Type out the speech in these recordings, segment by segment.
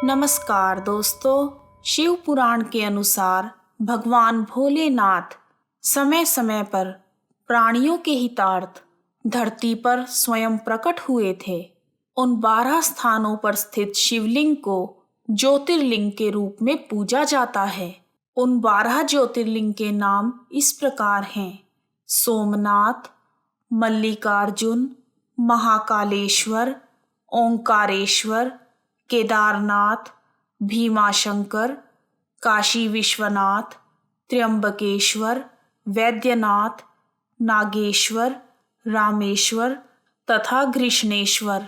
नमस्कार दोस्तों। शिव पुराण के अनुसार भगवान भोलेनाथ समय समय पर प्राणियों के हितार्थ धरती पर स्वयं प्रकट हुए थे। उन 12 स्थानों पर स्थित शिवलिंग को ज्योतिर्लिंग के रूप में पूजा जाता है। उन 12 ज्योतिर्लिंग के नाम इस प्रकार हैं: सोमनाथ, मल्लिकार्जुन, महाकालेश्वर, ओंकारेश्वर, केदारनाथ, भीमाशंकर, काशी विश्वनाथ, त्र्यंबकेश्वर, वैद्यनाथ, नागेश्वर, रामेश्वर तथा घृष्णेश्वर।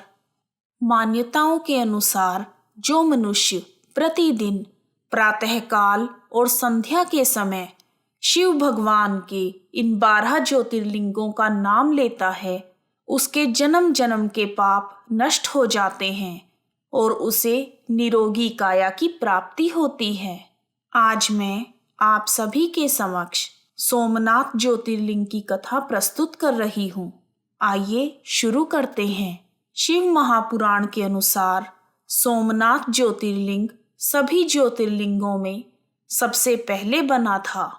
मान्यताओं के अनुसार जो मनुष्य प्रतिदिन प्रातःकाल और संध्या के समय शिव भगवान के इन 12 ज्योतिर्लिंगों का नाम लेता है, उसके जन्म जन्म के पाप नष्ट हो जाते हैं और उसे निरोगी काया की प्राप्ति होती है। आज मैं आप सभी के समक्ष सोमनाथ ज्योतिर्लिंग की कथा प्रस्तुत कर रही हूँ। आइए शुरू करते हैं। शिव महापुराण के अनुसार सोमनाथ ज्योतिर्लिंग सभी ज्योतिर्लिंगों में सबसे पहले बना था,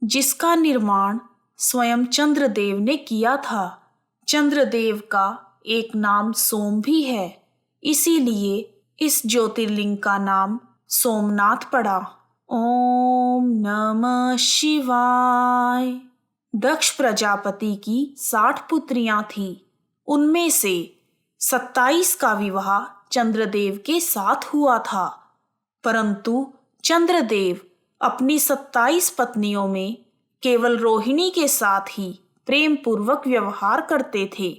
जिसका निर्माण स्वयं चंद्रदेव ने किया था। चंद्रदेव का एक नाम सोम भी है, इसीलिए इस ज्योतिर्लिंग का नाम सोमनाथ पड़ा। ओम नमः शिवाय। दक्ष प्रजापति की 60 पुत्रियां थीं। उनमें से 27 का विवाह चंद्रदेव के साथ हुआ था, परंतु चंद्रदेव अपनी 27 पत्नियों में केवल रोहिणी के साथ ही प्रेम पूर्वक व्यवहार करते थे।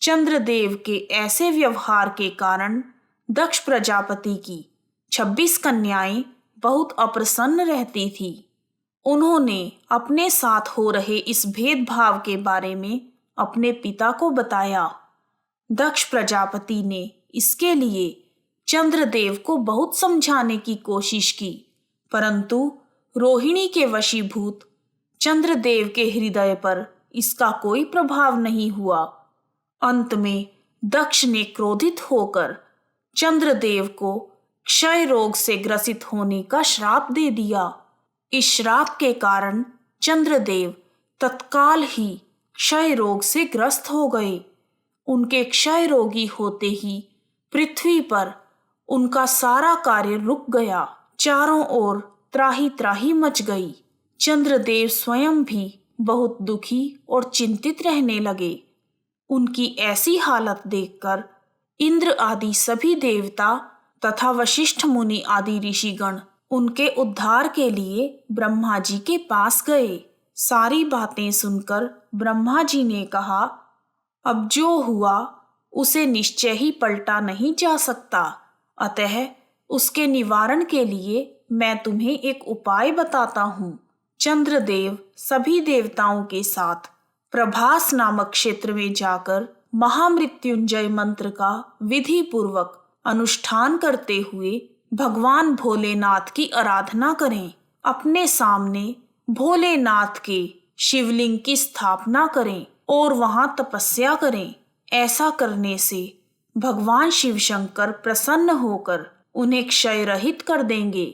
चंद्रदेव के ऐसे व्यवहार के कारण दक्ष प्रजापति की 26 कन्याएं बहुत अप्रसन्न रहती थी। उन्होंने अपने साथ हो रहे इस भेदभाव के बारे में अपने पिता को बताया। दक्ष प्रजापति ने इसके लिए चंद्रदेव को बहुत समझाने की कोशिश की, परंतु रोहिणी के वशीभूत चंद्रदेव के हृदय पर इसका कोई प्रभाव नहीं हुआ। अंत में दक्ष ने क्रोधित होकर चंद्रदेव को क्षय रोग से ग्रसित होने का श्राप दे दिया। इस श्राप के कारण चंद्रदेव तत्काल ही क्षय रोग से ग्रस्त हो गए। उनके क्षय रोगी होते ही पृथ्वी पर उनका सारा कार्य रुक गया। चारों ओर त्राही त्राही मच गई। चंद्रदेव स्वयं भी बहुत दुखी और चिंतित रहने लगे। उनकी ऐसी हालत देखकर इंद्र आदि सभी देवता तथा वशिष्ठ मुनि आदि ऋषिगण उनके उद्धार के लिए ब्रह्मा जी के पास गए। सारी बातें सुनकर ब्रह्मा जी ने कहा, अब जो हुआ उसे निश्चय ही पलटा नहीं जा सकता, अतः उसके निवारण के लिए मैं तुम्हें एक उपाय बताता हूँ। चंद्रदेव सभी देवताओं के साथ प्रभास नामक क्षेत्र में जाकर महामृत्युंजय मंत्र का विधि पूर्वक अनुष्ठान करते हुए भगवान भोलेनाथ की आराधना करें। अपने सामने भोलेनाथ के शिवलिंग की स्थापना करें और वहां तपस्या करें। ऐसा करने से भगवान शिव शंकर प्रसन्न होकर उन्हें क्षय रहित कर देंगे।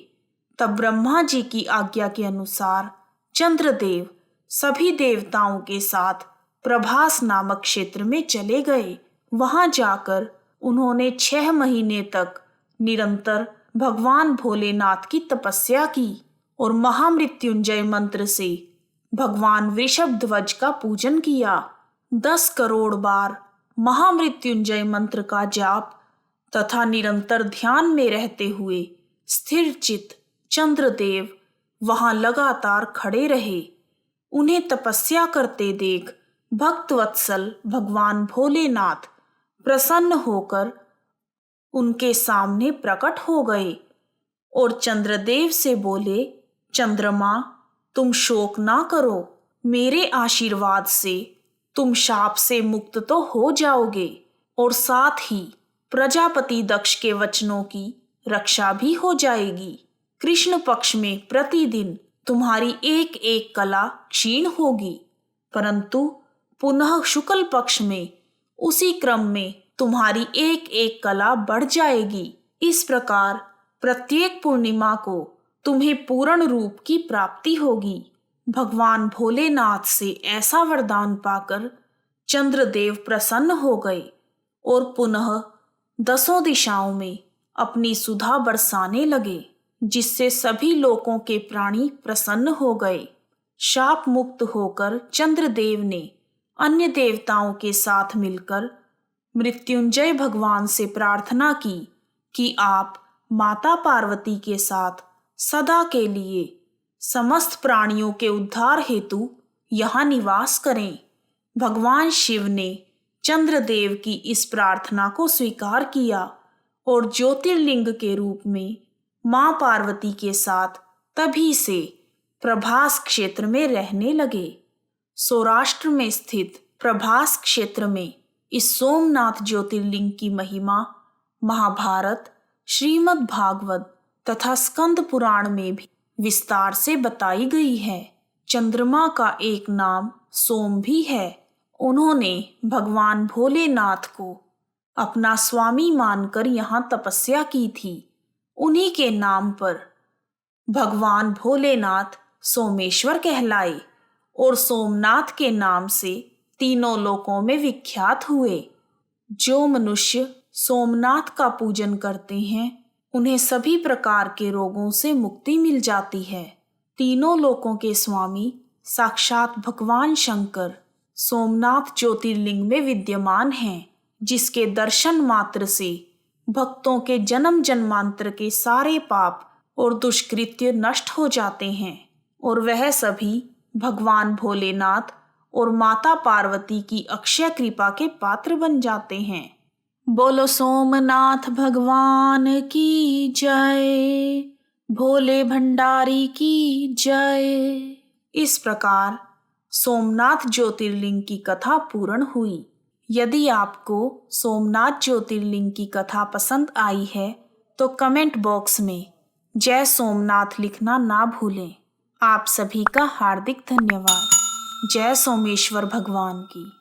तब ब्रह्मा जी की आज्ञा के अनुसार चंद्रदेव सभी देवताओं के साथ प्रभास नामक क्षेत्र में चले गए। वहां जाकर उन्होंने 6 महीने तक निरंतर भगवान भोलेनाथ की तपस्या की और महामृत्युंजय मंत्र से भगवान वृषभध्वज का पूजन किया। 10 करोड़ बार महामृत्युंजय मंत्र का जाप तथा निरंतर ध्यान में रहते हुए स्थिर चित्त चंद्रदेव वहां लगातार खड़े रहे। उन्हें तपस्या करते देख भक्तवत्सल भगवान भोलेनाथ प्रसन्न होकर उनके सामने प्रकट हो गए और चंद्रदेव से बोले, चंद्रमा, तुम शोक ना करो। मेरे आशीर्वाद से तुम शाप से मुक्त तो हो जाओगे और साथ ही प्रजापति दक्ष के वचनों की रक्षा भी हो जाएगी। कृष्ण पक्ष में प्रतिदिन तुम्हारी एक एक कला क्षीण होगी, परंतु पुनः शुक्ल पक्ष में उसी क्रम में तुम्हारी एक एक कला बढ़ जाएगी। इस प्रकार प्रत्येक पूर्णिमा को तुम्हें पूर्ण रूप की प्राप्ति होगी। भगवान भोलेनाथ से ऐसा वरदान पाकर चंद्रदेव प्रसन्न हो गए और पुनः 10 दिशाओं में अपनी सुधा बरसाने लगे, जिससे सभी लोकों के प्राणी प्रसन्न हो गए। शाप मुक्त होकर चंद्रदेव ने अन्य देवताओं के साथ मिलकर मृत्युंजय भगवान से प्रार्थना की कि आप माता पार्वती के साथ सदा के लिए समस्त प्राणियों के उद्धार हेतु यहाँ निवास करें। भगवान शिव ने चंद्रदेव की इस प्रार्थना को स्वीकार किया और ज्योतिर्लिंग के रूप में मां पार्वती के साथ तभी से प्रभास क्षेत्र में रहने लगे। सौराष्ट्र में स्थित प्रभास क्षेत्र में इस सोमनाथ ज्योतिर्लिंग की महिमा महाभारत, श्रीमद् भागवत तथा स्कंद पुराण में भी विस्तार से बताई गई है। चंद्रमा का एक नाम सोम भी है। उन्होंने भगवान भोलेनाथ को अपना स्वामी मानकर यहाँ तपस्या की थी। उन्हीं के नाम पर भगवान भोलेनाथ सोमेश्वर कहलाए और सोमनाथ के नाम से तीनों लोकों में विख्यात हुए। जो मनुष्य सोमनाथ का पूजन करते हैं उन्हें सभी प्रकार के रोगों से मुक्ति मिल जाती है। तीनों लोकों के स्वामी साक्षात भगवान शंकर सोमनाथ ज्योतिर्लिंग में विद्यमान हैं, जिसके दर्शन मात्र से भक्तों के जन्म जन्मांतर के सारे पाप और दुष्कृत्य नष्ट हो जाते हैं और वह सभी भगवान भोलेनाथ और माता पार्वती की अक्षय कृपा के पात्र बन जाते हैं। बोलो सोमनाथ भगवान की जय, भोले भंडारी की जय। इस प्रकार सोमनाथ ज्योतिर्लिंग की कथा पूर्ण हुई। यदि आपको सोमनाथ ज्योतिर्लिंग की कथा पसंद आई है तो कमेंट बॉक्स में जय सोमनाथ लिखना ना भूलें। आप सभी का हार्दिक धन्यवाद। जय सोमेश्वर भगवान की।